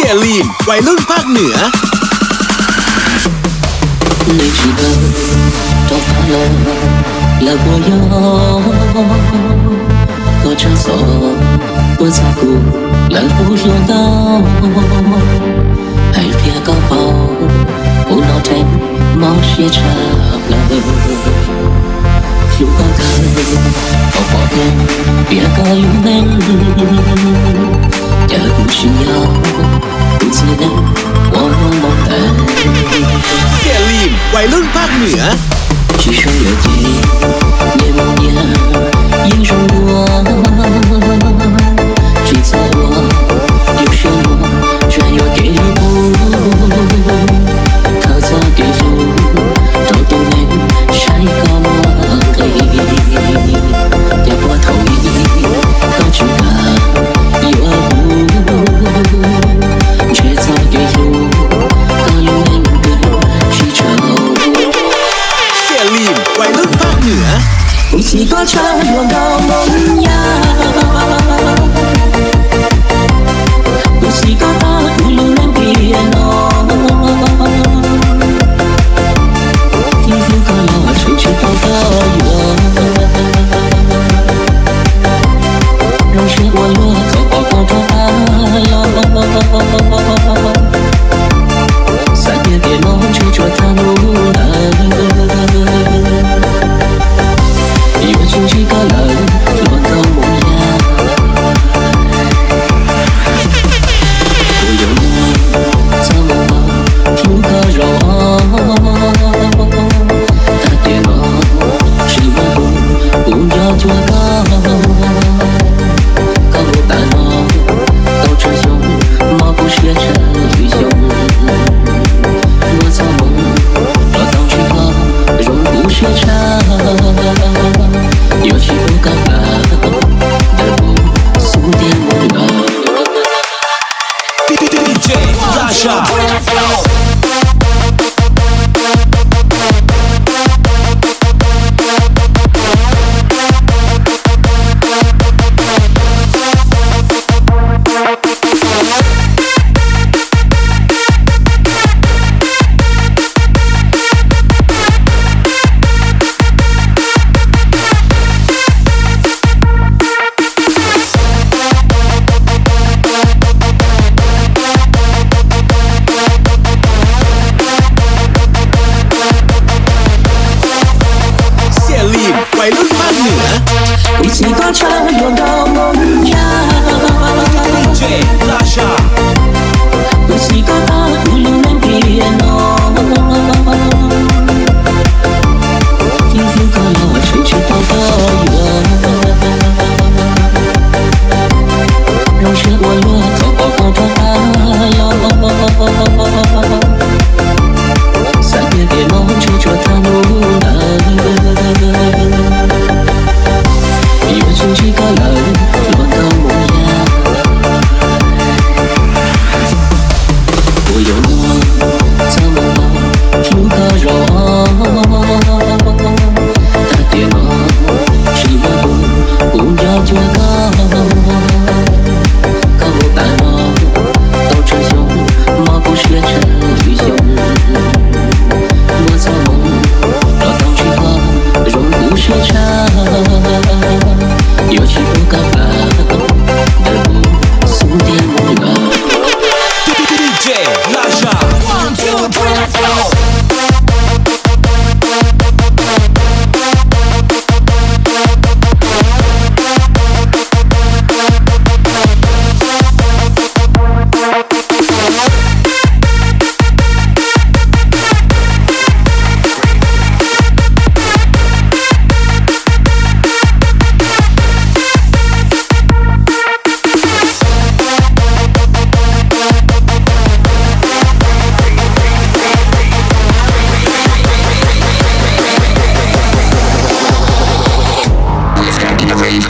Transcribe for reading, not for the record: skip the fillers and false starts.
ยลีนวัยรุ่นภาคเหนือ你知道多快乐，了我有多长手，不在乎了不用到，还别高跑，不闹腾，冒险长了。如果他好好的，别个有门，也不需要，不自能，我若梦的。เสียลีนวัยรุ่นภาคเหนือ只剩了你，夜梦夜，映入我，只在我有什么，转又给不，靠在给路，都都没晒高我给，也不同意，可知道有不，只在给路，高有那个是愁。เสียลีนวัยรุ่นภาคเหนือ不是歌唱我高梦呀，不是歌打鼓路人变哦，天父高了吹吹到高远，让是我落头包包头发了，三月别梦吹着他路了。出去高冷，落高梦呀。不由我怎么出个肉？他爹我是我不要做高，高大我高着胸，毛不学成英雄。我造梦，落到去高，容不学成。有气不高了，得不苏点我了。DJ 拉沙。วัยรุ่นภาคเหนือ一起歌唱我高梦呀 DJ 拉沙不是歌打鼓路人变哦，天父高了吹吹到高远，让是我落头包包头发了，三月别梦吹着他路了。出去高冷，落高梦呀。不由我怎么出个肉？他爹我是我不要做高，高大我高着胸，毛不学成英雄。我造梦，落到去高，容不学成。有气不高了，得不苏点我了。DJ 拉沙。One two three let's go。Rave.